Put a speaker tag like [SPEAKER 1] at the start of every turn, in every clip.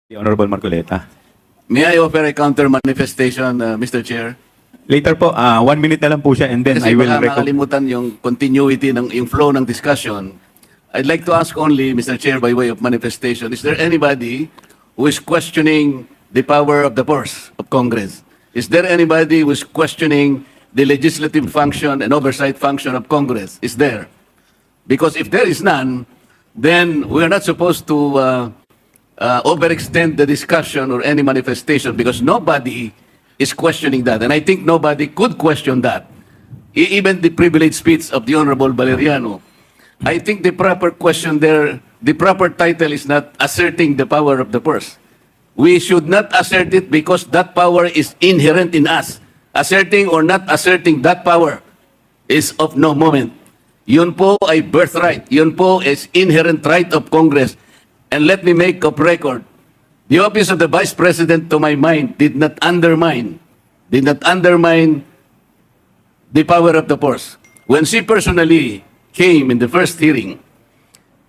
[SPEAKER 1] The Honorable Marcoleta.
[SPEAKER 2] May I offer a counter manifestation, Mr. Chair?
[SPEAKER 1] Later po, 1 minute na lang po siya and then I
[SPEAKER 2] Kasi
[SPEAKER 1] will
[SPEAKER 2] baka makalimutan yung continuity yung flow ng discussion. I'd like to ask only, Mr. Chair, by way of manifestation, is there anybody who is questioning the power of the purse of Congress? Is there anybody who is questioning the legislative function and oversight function of Congress? Is there? Because if there is none, then we're not supposed to overextend the discussion or any manifestation because nobody is questioning that. And I think nobody could question that. Even the privileged speech of the Honorable Valeriano. I think the proper question there, the proper title is not asserting the power of the purse. We should not assert it because that power is inherent in us. Asserting or not asserting that power is of no moment. Yun po ay birthright. Yun po is inherent right of Congress. And let me make a record. The office of the Vice President, to my mind, did not undermine the power of the purse. When she personally came in the first hearing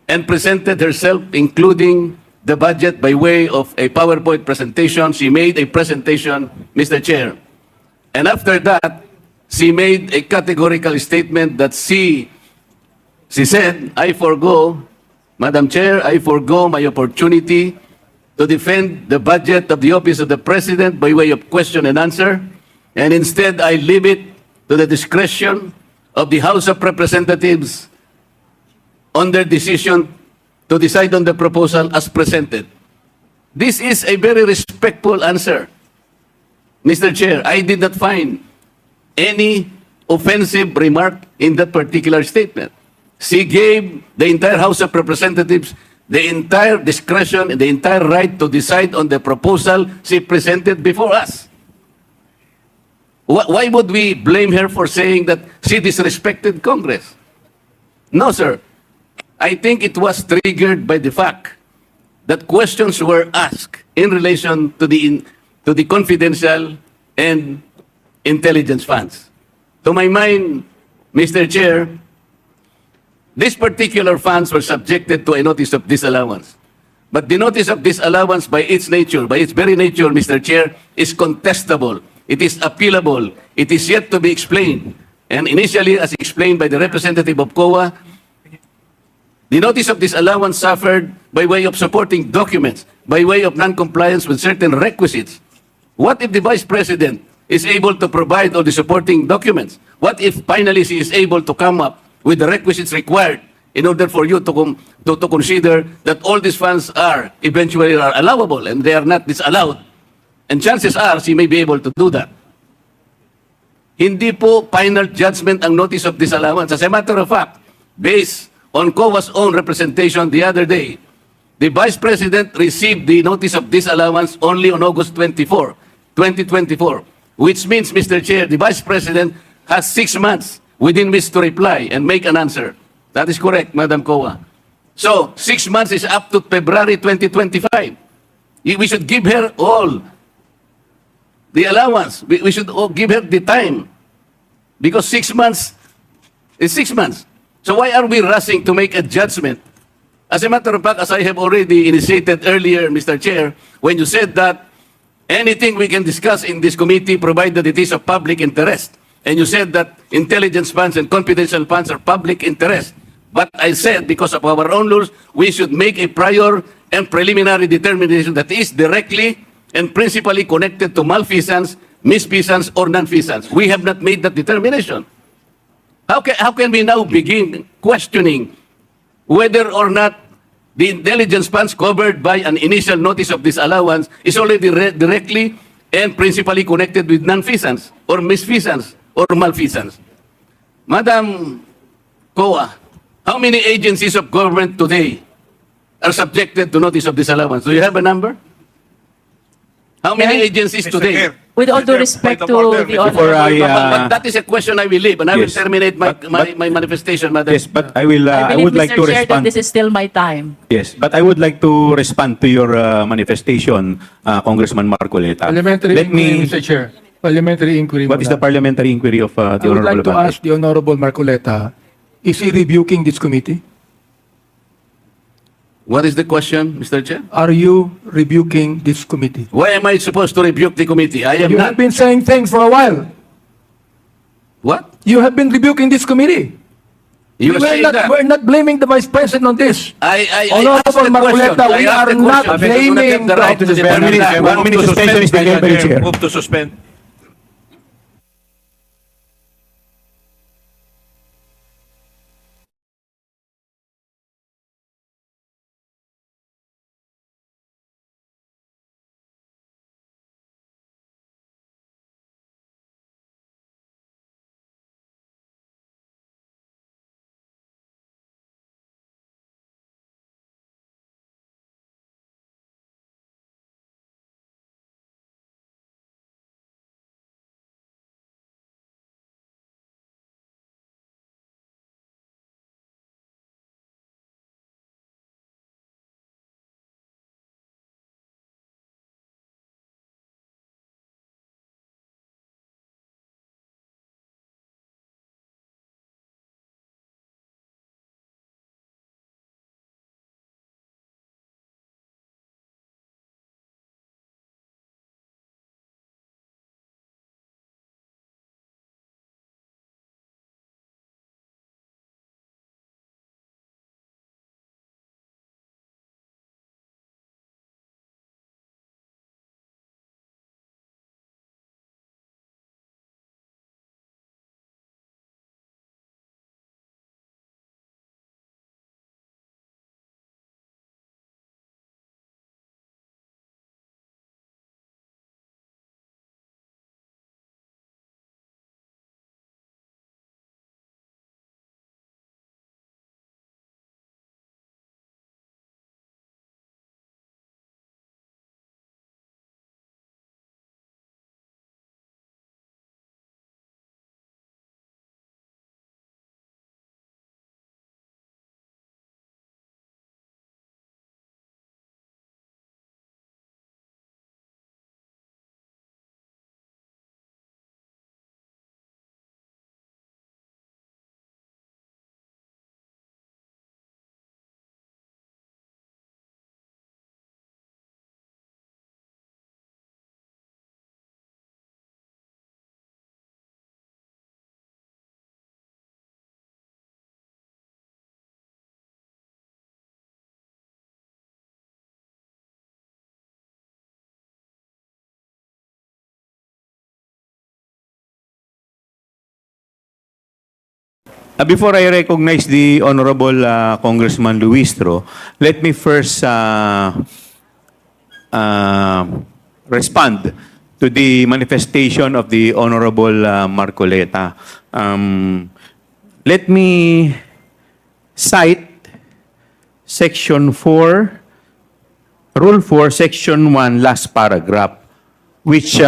[SPEAKER 2] and presented herself, including the budget by way of a PowerPoint presentation, she made a presentation, Mr. Chair. And after that, she made a categorical statement that she said, I forgo, Madam Chair, I forgo my opportunity to defend the budget of the Office of the President by way of question and answer, and instead I leave it to the discretion of the House of Representatives on their decision to decide on the proposal as presented. This is a very respectful answer, Mr. Chair. I did not find any offensive remark in that particular statement. She gave the entire House of Representatives the entire discretion and the entire right to decide on the proposal she presented before us. Why would we blame her for saying that she disrespected Congress? No, sir. I think it was triggered by the fact that questions were asked in relation to the confidential and intelligence funds. To my mind, Mr. Chair, these particular funds were subjected to a notice of disallowance. But the notice of disallowance by its nature, by its very nature, Mr. Chair, is contestable. It is appealable. It is yet to be explained. And initially, as explained by the representative of COA, the notice of disallowance suffered by way of supporting documents, by way of non-compliance with certain requisites. What if the Vice President is able to provide all the supporting documents? What if finally she is able to come up with the requisites required in order for you to consider that all these funds are eventually allowable and they are not disallowed? And chances are she may be able to do that. Hindi po final judgment ang notice of disallowance. As a matter of fact, based on COA's own representation the other day, the Vice President received the notice of disallowance only on August 24, 2024, which means, Mr. Chair, the Vice President has 6 months within which to reply and make an answer. That is correct, Madam COA. So, 6 months is up to February 2025. We should give her all the allowance. We should give her the time. Because 6 months is 6 months. So why are we rushing to make a judgment? As a matter of fact, as I have already initiated earlier, Mr. Chair, when you said that anything we can discuss in this committee provided it is of public interest. And you said that intelligence funds and confidential funds are public interest. But I said, because of our own rules, we should make a prior and preliminary determination that is directly and principally connected to malfeasance, misfeasance, or non-feasance. We have not made that determination. How can we now begin questioning whether or not the intelligence funds covered by an initial notice of disallowance is already directly and principally connected with non-feasance or misfeasance or malfeasance? Madam COA, how many agencies of government today are subjected to notice of disallowance? Do you have a number? How many agencies today?
[SPEAKER 3] With all due respect to the
[SPEAKER 1] Before
[SPEAKER 3] Honorable
[SPEAKER 1] I,
[SPEAKER 2] But that is a question I will leave, and I will
[SPEAKER 1] Yes.
[SPEAKER 2] terminate my manifestation, Madam.
[SPEAKER 1] yes, but I will, I
[SPEAKER 3] believe,
[SPEAKER 1] would like
[SPEAKER 3] Mr.
[SPEAKER 1] to
[SPEAKER 3] Chair, that
[SPEAKER 1] respond.
[SPEAKER 3] this is still my time.
[SPEAKER 1] Yes, but I would like to respond to your manifestation, Congressman Marcoleta.
[SPEAKER 4] Parliamentary
[SPEAKER 1] Let
[SPEAKER 4] inquiry,
[SPEAKER 1] me,
[SPEAKER 4] Mr. Chair. Parliamentary inquiry.
[SPEAKER 1] what is the
[SPEAKER 4] muna.
[SPEAKER 1] parliamentary inquiry of the
[SPEAKER 4] I would like
[SPEAKER 1] Honorable
[SPEAKER 4] to ask the Honorable Marcoleta, is he rebuking this committee?
[SPEAKER 2] What is the question, Mr. Chair?
[SPEAKER 4] Are you rebuking this committee?
[SPEAKER 2] Why am I supposed to rebuke the committee? I am
[SPEAKER 4] You
[SPEAKER 2] not.
[SPEAKER 4] have been saying things for a while.
[SPEAKER 2] What?
[SPEAKER 4] You have been rebuking this committee.
[SPEAKER 2] You say that.
[SPEAKER 4] We're not blaming the Vice President on this.
[SPEAKER 2] I
[SPEAKER 4] Honorable
[SPEAKER 2] asked the question.
[SPEAKER 4] Marcoleta,
[SPEAKER 2] I
[SPEAKER 4] we
[SPEAKER 2] asked
[SPEAKER 4] are
[SPEAKER 2] the
[SPEAKER 4] not
[SPEAKER 2] question.
[SPEAKER 4] blaming
[SPEAKER 2] You do not have the right to
[SPEAKER 4] the-
[SPEAKER 2] suspend.
[SPEAKER 1] 1 minute suspension is declared by the chair.
[SPEAKER 5] Move to suspend.
[SPEAKER 1] Before I recognize the Honorable Congressman Luistro, let me first respond to the manifestation of the Honorable Marcoleta. Let me cite Section 4, Rule 4, Section 1, last paragraph, which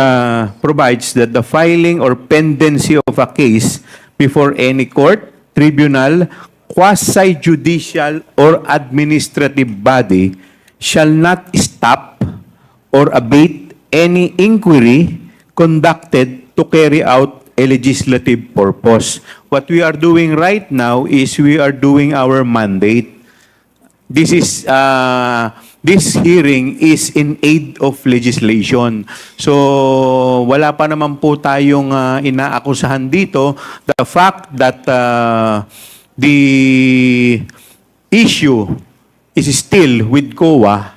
[SPEAKER 1] provides that the filing or pendency of a case before any court, tribunal, quasi-judicial, or administrative body shall not stop or abate any inquiry conducted to carry out a legislative purpose. What we are doing right now is we are doing our mandate. This hearing is in aid of legislation. So, wala pa naman po tayong inaakusahan dito. The fact that the issue is still with COA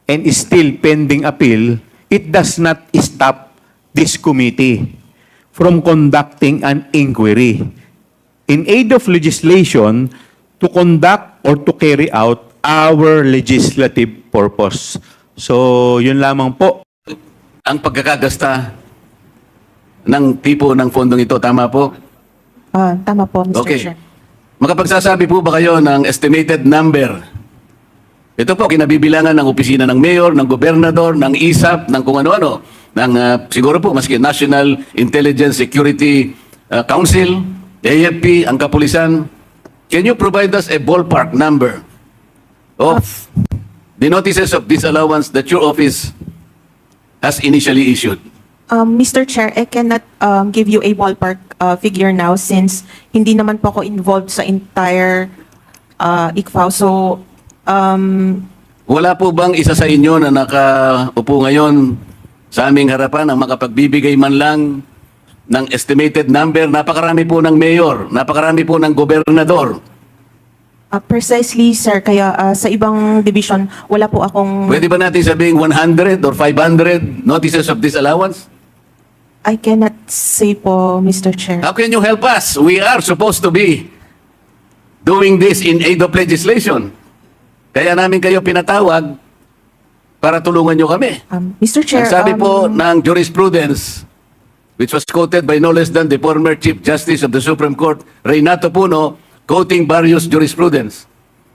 [SPEAKER 1] and is still pending appeal, it does not stop this committee from conducting an inquiry in aid of legislation to conduct or to carry out our legislative purpose. So, yun lamang po.
[SPEAKER 2] Ang pagkakagasta ng tipo ng fondong ito, tama po?
[SPEAKER 6] Tama po, Mr.
[SPEAKER 2] Okay.
[SPEAKER 6] Chair.
[SPEAKER 2] Makapagsasabi po ba kayo ng estimated number? Ito po, kinabibilangan ng opisina ng mayor, ng gobernador, ng ISAP, ng kung ano-ano, ng siguro po, maski National Intelligence Security Council, AFP, ang kapulisan. Can you provide us a ballpark number of the notices of disallowance that your office has initially issued?
[SPEAKER 6] Mr. Chair, I cannot give you a ballpark figure now since hindi naman po ako involved sa entire ICFAO. So,
[SPEAKER 2] Wala po bang isa sa inyo na nakaupo ngayon sa aming harapan ang makapagbibigay man lang ng estimated number? Napakarami po ng mayor, napakarami po ng gobernador.
[SPEAKER 6] Precisely, sir. Kaya sa ibang division, wala po akong...
[SPEAKER 2] Pwede ba natin sabihin 100 or 500 notices of disallowance?
[SPEAKER 6] I cannot say po, Mr. Chair.
[SPEAKER 2] How can you help us? We are supposed to be doing this in aid of legislation. Kaya namin kayo pinatawag para tulungan nyo kami.
[SPEAKER 6] Mr. Chair,
[SPEAKER 2] Ang sabi po ng jurisprudence, which was quoted by no less than the former Chief Justice of the Supreme Court, Reynato Puno, quoting various jurisprudence.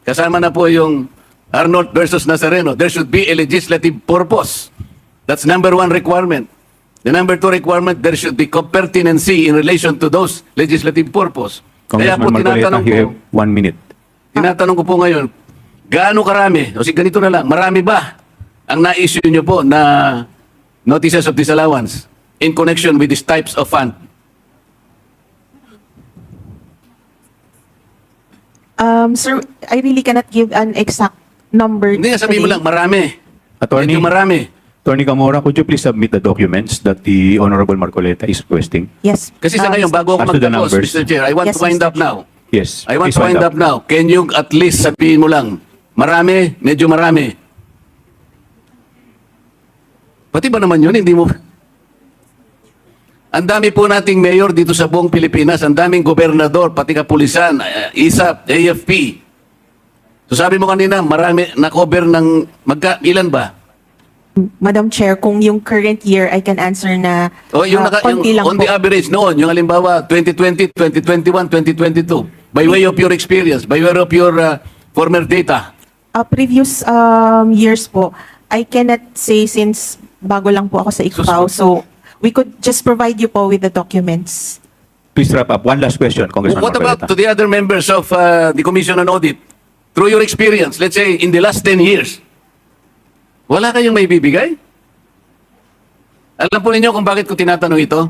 [SPEAKER 2] Kasama na po yung Arnold versus Nazareno. There should be a legislative purpose. That's number one requirement. The number two requirement, there should be pertinency in relation to those legislative purpose. Kaya po
[SPEAKER 1] Congressman Marcoleta,
[SPEAKER 2] tinatanong
[SPEAKER 1] you
[SPEAKER 2] ko,
[SPEAKER 1] have 1 minute.
[SPEAKER 2] tinatanong ko po ngayon, gaano karami, o sige ganito na lang, marami ba ang na-issue nyo po na notices of disallowance in connection with these types of fund?
[SPEAKER 6] Sir, I really cannot give an exact number.
[SPEAKER 2] Hindi nga sabihin mo
[SPEAKER 6] today.
[SPEAKER 2] lang, marami.
[SPEAKER 1] Attorney,
[SPEAKER 2] Medyo marami.
[SPEAKER 1] Attorney Kamara, could you please submit the documents that the Honorable Marcoleta is requesting?
[SPEAKER 6] Yes.
[SPEAKER 2] Kasi sa ngayon, bago ako
[SPEAKER 1] as to the
[SPEAKER 2] magtapos,
[SPEAKER 1] numbers.
[SPEAKER 2] Mr. Chair, I want
[SPEAKER 6] Yes,
[SPEAKER 2] to wind
[SPEAKER 6] Mr.
[SPEAKER 2] up now.
[SPEAKER 1] Yes.
[SPEAKER 2] I want
[SPEAKER 1] please
[SPEAKER 2] to wind up now. Can you at least sabihin mo lang, marami, medyo marami. Pati ba naman yun, hindi mo... Ang dami po nating mayor dito sa buong Pilipinas, ang daming gobernador, pati kapulisan, ISAP, AFP. So sabi mo kanina, marami na-cover ng... ilan ba?
[SPEAKER 6] Madam Chair, kung yung current year, I can answer na
[SPEAKER 2] O yung,
[SPEAKER 6] konti lang
[SPEAKER 2] on
[SPEAKER 6] po.
[SPEAKER 2] the average noon, yung halimbawa 2020, 2021, 2022, by way of your experience, by way of your former data.
[SPEAKER 6] Previous years po, I cannot say since bago lang po ako sa ICPAO. So, we could just provide you po with the documents.
[SPEAKER 1] Please wrap up. One last question, Congressman
[SPEAKER 2] What about
[SPEAKER 1] Marcoleta.
[SPEAKER 2] to the other members of the Commission on Audit? Through your experience, let's say in the last 10 years, wala kayong may bibigay? Alam po ninyo kung bakit ko tinatanong ito?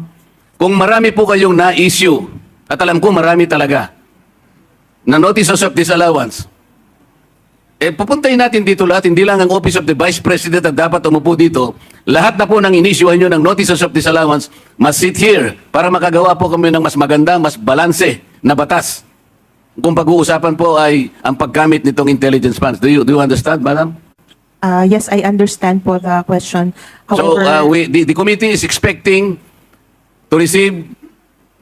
[SPEAKER 2] Kung marami po kayong na-issue, at alam ko marami talaga, na notices of disallowance, pupuntahin natin dito lahat, hindi lang ang Office of the Vice President ang dapat umupo dito. Lahat na po ng inisyuhan nyo ng notices of disallowance must sit here para makagawa po kami ng mas maganda, mas balanse na batas. Kung pag-uusapan po ay ang paggamit nitong intelligence funds. Do you understand, madam?
[SPEAKER 6] Yes, I understand po the question.
[SPEAKER 2] So,
[SPEAKER 6] However,
[SPEAKER 2] the committee is expecting to receive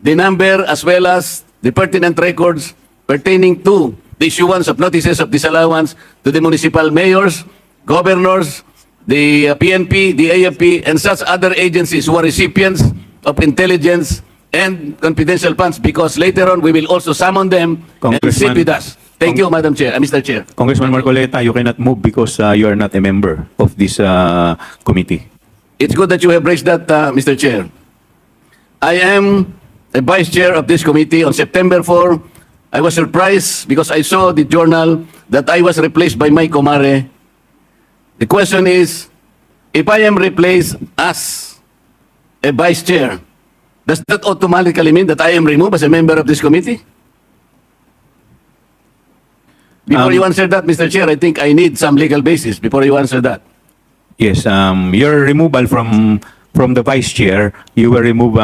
[SPEAKER 2] the number as well as the pertinent records pertaining to the issuance of notices of disallowance to the municipal mayors, governors, the PNP, the AFP, and such other agencies who are recipients of intelligence and confidential funds, because later on we will also summon them and sit
[SPEAKER 1] Congressman-
[SPEAKER 2] with us. Thank you, Madam Chair, Mr. Chair.
[SPEAKER 1] Congressman Marcoleta, you cannot move because you are not a member of this committee.
[SPEAKER 2] It's good that you have raised that, Mr. Chair. I am a vice chair of this committee. On September 4, I was surprised because I saw the journal that I was replaced by my Kamara. The question is, if I am replaced as a vice chair, does that automatically mean that I am removed as a member of this committee? Before you answer that, Mr. Chair, I think I need some legal basis before you answer that.
[SPEAKER 1] Yes, your removal from the vice chair, you were removed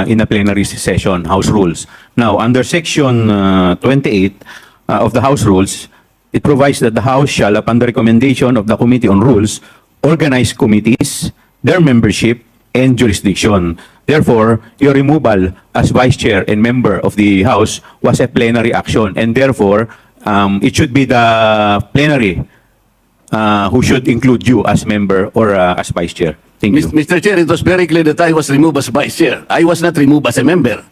[SPEAKER 1] in a plenary session, House Rules. Now, under Section 28 of the House Rules, it provides that the House shall, upon the recommendation of the Committee on Rules, organize committees, their membership, and jurisdiction. Therefore, your removal as vice chair and member of the House was a plenary action, and therefore, it should be the plenary who should include you as member or as vice chair. Thank you.
[SPEAKER 2] Mr. Chair, it was very clear that I was removed as vice chair. I was not removed as a member.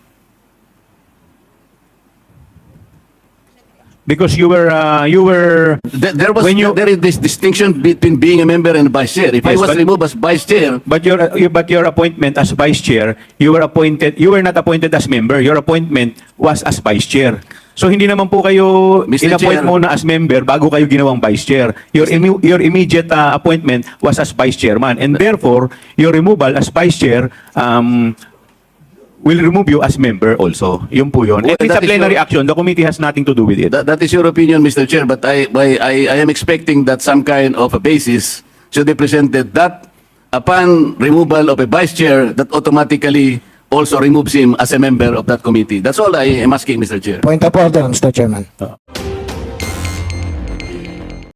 [SPEAKER 1] Because you were
[SPEAKER 2] There is this distinction between being a member and vice chair. If I
[SPEAKER 1] Yes,
[SPEAKER 2] was
[SPEAKER 1] but-
[SPEAKER 2] removed as vice chair,
[SPEAKER 1] but your appointment as vice chair, you were not appointed as member. Your appointment was as vice chair. So hindi naman po kayo
[SPEAKER 2] Mr.
[SPEAKER 1] in-appoint
[SPEAKER 2] Chair.
[SPEAKER 1] muna as member bago kayo ginawang vice chair. Your immediate appointment was as vice chairman, and therefore your removal as vice chair will remove you as member also. Yun po yun.
[SPEAKER 2] Well,
[SPEAKER 1] And it's a
[SPEAKER 2] that is
[SPEAKER 1] plenary
[SPEAKER 2] your-
[SPEAKER 1] action. The committee has nothing to do with it.
[SPEAKER 2] That is your opinion, Mr. Chair, but I am expecting that some kind of a basis should be presented that upon removal of a vice chair, that automatically also removes him as a member of that committee. That's all I am asking, Mr. Chair.
[SPEAKER 5] Point of order, Mr. Chairman.